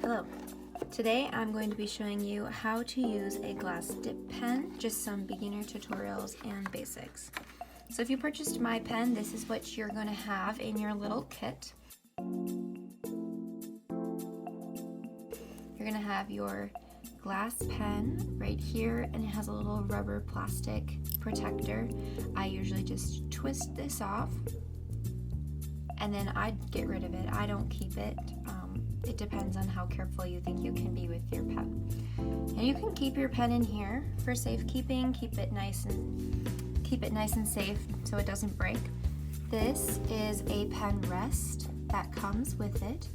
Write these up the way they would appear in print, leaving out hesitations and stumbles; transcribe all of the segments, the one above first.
Hello. Today I'm going to be showing you how to use a glass dip pen, just some beginner tutorials and basics. So if you purchased my pen, this is what you're going to have in your little kit. You're going to have your glass pen right here, and it has a little rubber plastic protector. I usually just twist this off and then I get rid of it. I don't keep it. It depends on how careful you think you can be with your pen. And you can keep your pen in here for safekeeping. Keep it nice and safe so it doesn't break. This is a pen rest that comes with it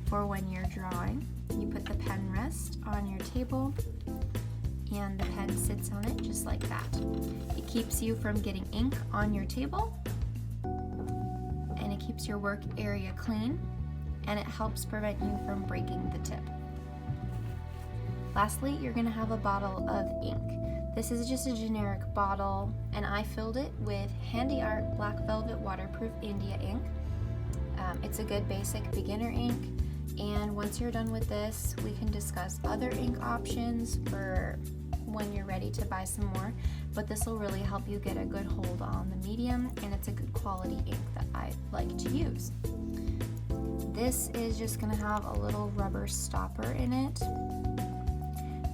for when you're drawing. You put the pen rest on your table and the pen sits on it just like that. It keeps you from getting ink on your table, and it keeps your work area clean, and it helps prevent you from breaking the tip. Lastly, you're going to have a bottle of ink. This is just a generic bottle, and I filled it with Handy Art Black Velvet Waterproof India ink. It's a good basic beginner ink, and once you're done with this, we can discuss other ink options for when you're ready to buy some more, but this will really help you get a good hold on the medium, and it's a good quality ink that I like to use. This is just going to have a little rubber stopper in it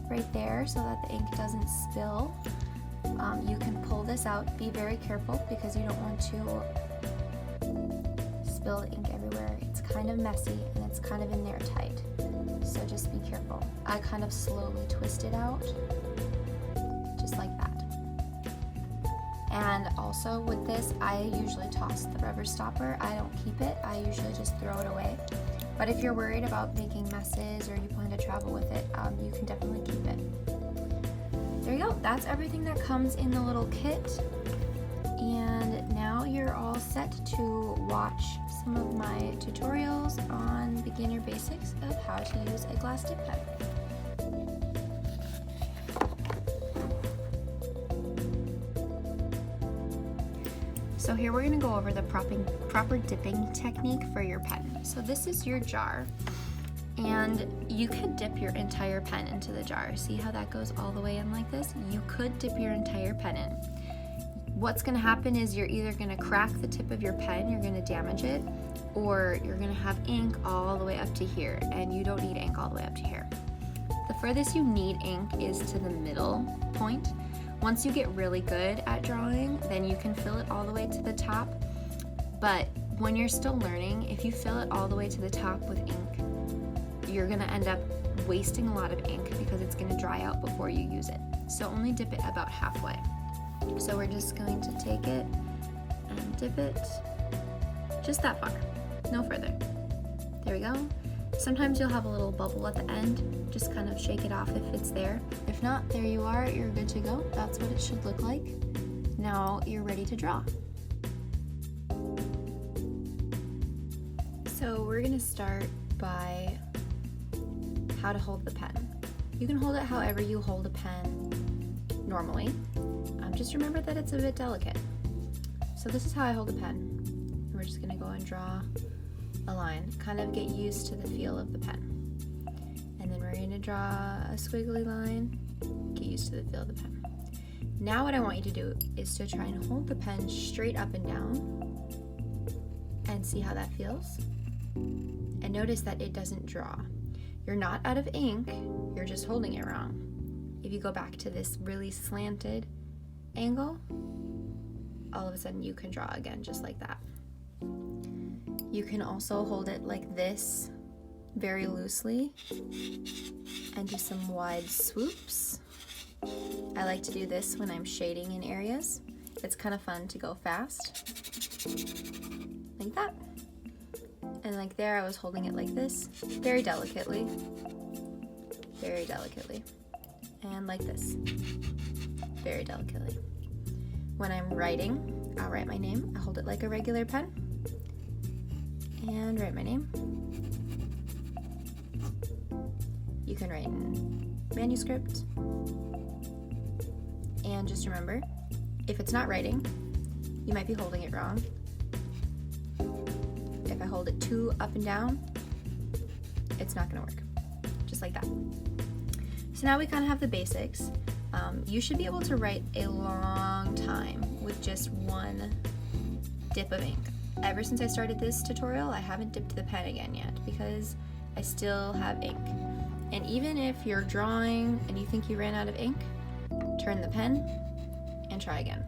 right there so that the ink doesn't spill. You can pull this out. Be very careful because you don't want to spill the ink everywhere. It's kind of messy and it's kind of in there tight, so just be careful. I kind of slowly twist it out just like that. And also with this, I usually toss the rubber stopper. I don't keep it. I usually just throw it away. But if you're worried about making messes or you plan to travel with it, you can definitely keep it. There you go. That's everything that comes in the little kit. And now you're all set to watch some of my tutorials on beginner basics of how to use a glass dip pen. So here we're going to go over the proper dipping technique for your pen. So this is your jar, and you could dip your entire pen into the jar. See how that goes all the way in like this? You could dip your entire pen in. What's going to happen is you're either going to crack the tip of your pen, you're going to damage it, or you're going to have ink all the way up to here, and you don't need ink all the way up to here. The furthest you need ink is to the middle point. Once you get really good at drawing, then you can fill it all the way to the top. But when you're still learning, if you fill it all the way to the top with ink, you're going to end up wasting a lot of ink because it's going to dry out before you use it. So only dip it about halfway. So we're just going to take it and dip it just that far, no further. There we go. Sometimes you'll have a little bubble at the end. Just kind of shake it off if it's there. If not, there you are, you're good to go. That's what it should look like. Now you're ready to draw. So we're gonna start by how to hold the pen. You can hold it however you hold a pen normally. Just remember that it's a bit delicate. So this is how I hold a pen. We're just gonna go and draw a line, kind of get used to the feel of the pen. And then we're going to draw a squiggly line, get used to the feel of the pen. Now what I want you to do is to try and hold the pen straight up and down and see how that feels. And notice that it doesn't draw. You're not out of ink, you're just holding it wrong. If you go back to this really slanted angle, all of a sudden you can draw again just like that. You can also hold it like this, very loosely, and do some wide swoops. I like to do this when I'm shading in areas. It's kind of fun to go fast, like that. And like there, I was holding it like this, very delicately, and like this, very delicately. When I'm writing, I'll write my name. I hold it like a regular pen, and write my name. You can write in manuscript. And just remember, if it's not writing, you might be holding it wrong. If I hold it too up and down, it's not gonna work. just like that. So now we kind of have the basics. You should be able to write a long time with just one dip of ink. Ever since I started this tutorial, I haven't dipped the pen again yet because I still have ink. And even if you're drawing and you think you ran out of ink, turn the pen and try again.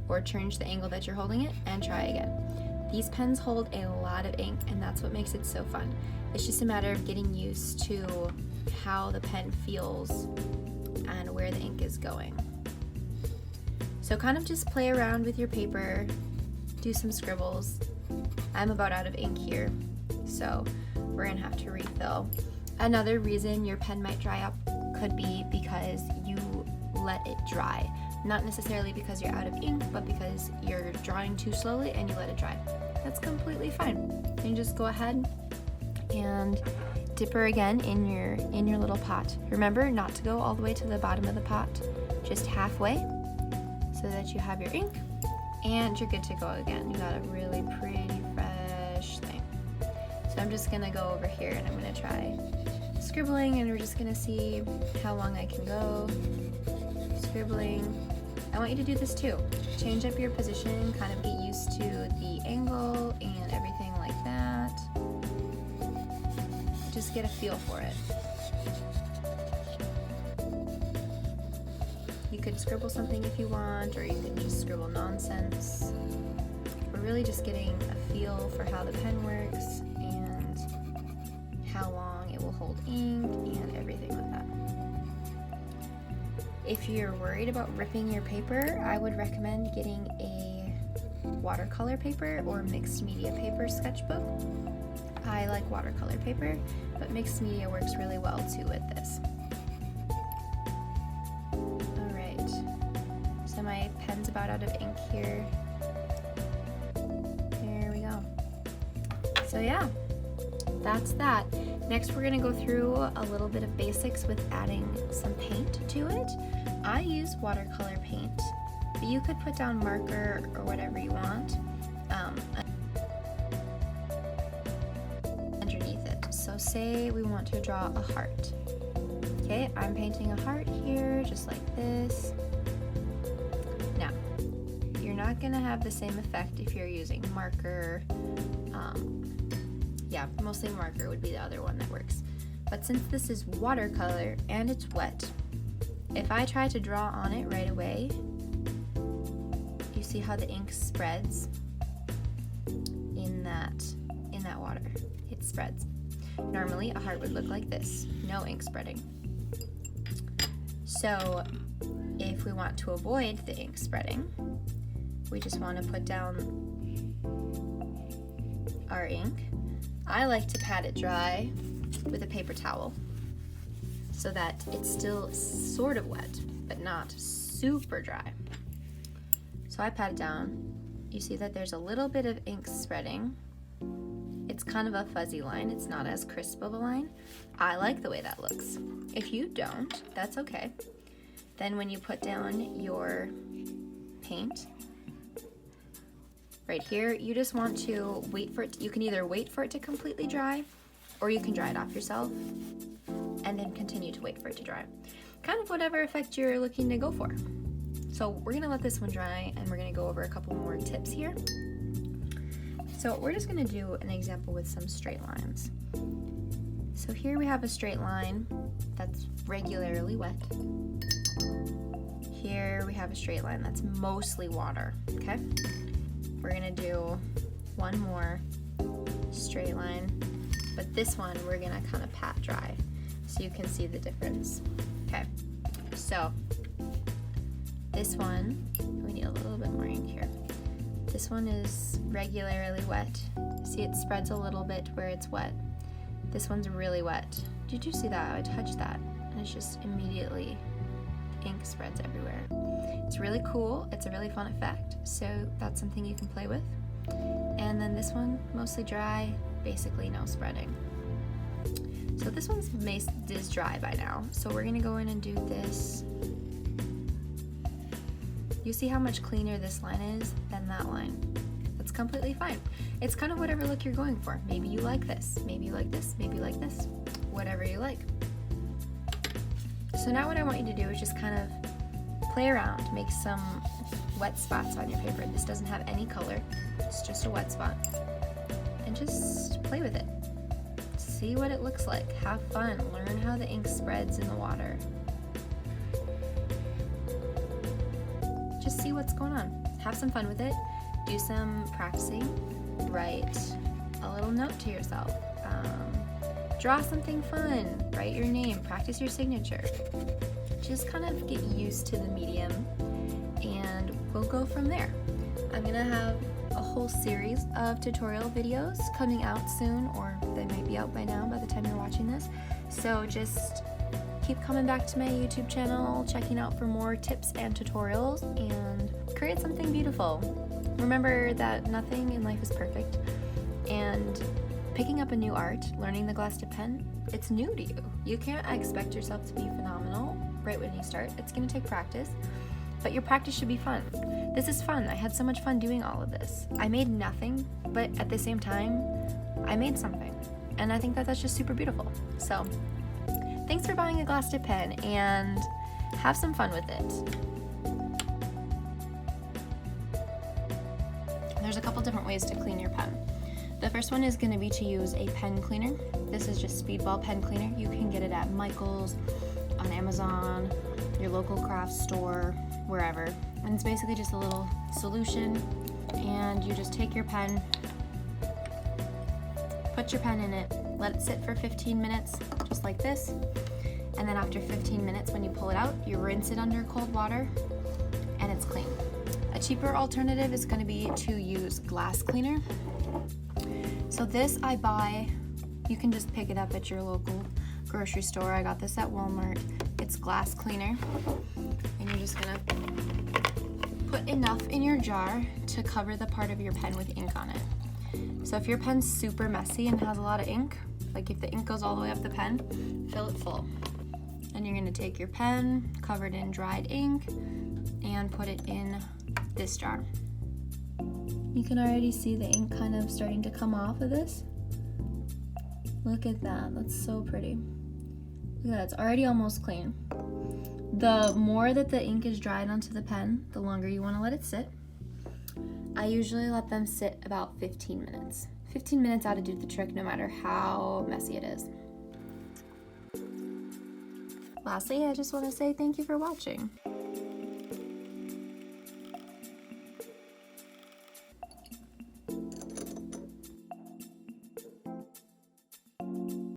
Or change the angle that you're holding it and try again. These pens hold a lot of ink, and that's what makes it so fun. It's just a matter of getting used to how the pen feels and where the ink is going. So kind of just play around with your paper, do some scribbles. I'm about out of ink here, so we're gonna have to refill. Another reason your pen might dry up could be because you let it dry. Not necessarily because you're out of ink, but because you're drawing too slowly and you let it dry. That's completely fine. You just go ahead and dip her again in your little pot. Remember not to go all the way to the bottom of the pot, just halfway, so that you have your ink and you're good to go again. You got a really pretty fresh thing. So I'm just gonna go over here and I'm gonna try scribbling, and we're just gonna see how long I can go. Scribbling. I want you to do this too. Change up your position, kind of get used to the angle and everything like that. Just get a feel for it. You could scribble something if you want, or you could just scribble nonsense. We're really just getting a feel for how the pen works and how long it will hold ink and everything like that. If you're worried about ripping your paper, I would recommend getting a watercolor paper or mixed media paper sketchbook. I like watercolor paper, but mixed media works really well too with this. Alright, so my pen's about out of ink here. There we go. So yeah, that's that. Next we're going to go through a little bit of basics with adding some paint to it. I use watercolor paint, but you could put down marker or whatever you want underneath it. So say we want to draw a heart. Okay, I'm painting a heart here, just like this. Now, you're not going to have the same effect if you're using marker. Yeah, mostly marker would be the other one that works. But since this is watercolor and it's wet, if I try to draw on it right away, you see how the ink spreads in that water. It spreads. Normally a heart would look like this, no ink spreading. So if we want to avoid the ink spreading, we just want to put down our ink. I like to pat it dry with a paper towel so that it's still sort of wet, but not super dry. So I pat it down. You see that there's a little bit of ink spreading. It's kind of a fuzzy line. It's not as crisp of a line. I like the way that looks. If you don't, that's okay. Then when you put down your paint, right here, you just want to wait for it. You can either wait for it to completely dry, or you can dry it off yourself and then continue to wait for it to dry. Kind of whatever effect you're looking to go for. So we're gonna let this one dry and we're gonna go over a couple more tips here. So we're just gonna do an example with some straight lines. So here we have a straight line that's regularly wet. Here we have a straight line that's mostly water, okay? We're gonna do one more straight line, but this one we're gonna kind of pat dry so you can see the difference. Okay, so this one, we need a little bit more ink here. This one is regularly wet. See, it spreads a little bit where it's wet. This one's really wet. Did you see that? I touched that and it's just immediately ink spreads everywhere. It's really cool. It's a really fun effect. So that's something you can play with. And then this one, mostly dry, basically no spreading. So this one's is dry by now. So we're gonna go in and do this. You see how much cleaner this line is than that line. That's completely fine. It's kind of whatever look you're going for. Maybe you like this, maybe you like this, maybe you like this, whatever you like. So now what I want you to do is just kind of play around, make some wet spots on your paper. This doesn't have any color, it's just a wet spot. And just play with it. See what it looks like. Have fun. Learn how the ink spreads in the water. Just see what's going on. Have some fun with it. Do some practicing. Write a little note to yourself. Draw something fun. Write your name. Practice your signature. Just kind of get used to the medium, and we'll go from there. I'm gonna have a whole series of tutorial videos coming out soon, or they might be out by now by the time you're watching this. So just keep coming back to my YouTube channel, checking out for more tips and tutorials, and create something beautiful. Remember that nothing in life is perfect, and picking up a new art, learning the glass tip pen, it's new to you. You can't expect yourself to be phenomenal right when you start. It's gonna take practice, but your practice should be fun. This is fun. I had so much fun doing all of this. I made nothing, but at the same time, I made something. And I think that that's just super beautiful. So thanks for buying a glass tip pen, and have some fun with it. There's a couple different ways to clean your pen. The first one is going to be to use a pen cleaner. This is just Speedball pen cleaner. You can get it at Michael's, on Amazon, your local craft store, wherever. And it's basically just a little solution, and you just take your pen, put your pen in it, let it sit for 15 minutes, just like this. And then after 15 minutes, when you pull it out, you rinse it under cold water, and it's clean. A cheaper alternative is going to be to use glass cleaner. So this I buy, you can just pick it up at your local grocery store. I got this at Walmart. It's glass cleaner, and you're just gonna put enough in your jar to cover the part of your pen with ink on it. So if your pen's super messy and has a lot of ink, like if the ink goes all the way up the pen, fill it full. And you're gonna take your pen covered in dried ink and put it in this jar. You can already see the ink kind of starting to come off of this. Look at that, that's so pretty. Look at that, it's already almost clean. The more that the ink is dried onto the pen, the longer you want to let it sit. I usually let them sit about 15 minutes. 15 minutes ought to do the trick no matter how messy it is. Lastly, I just want to say thank you for watching.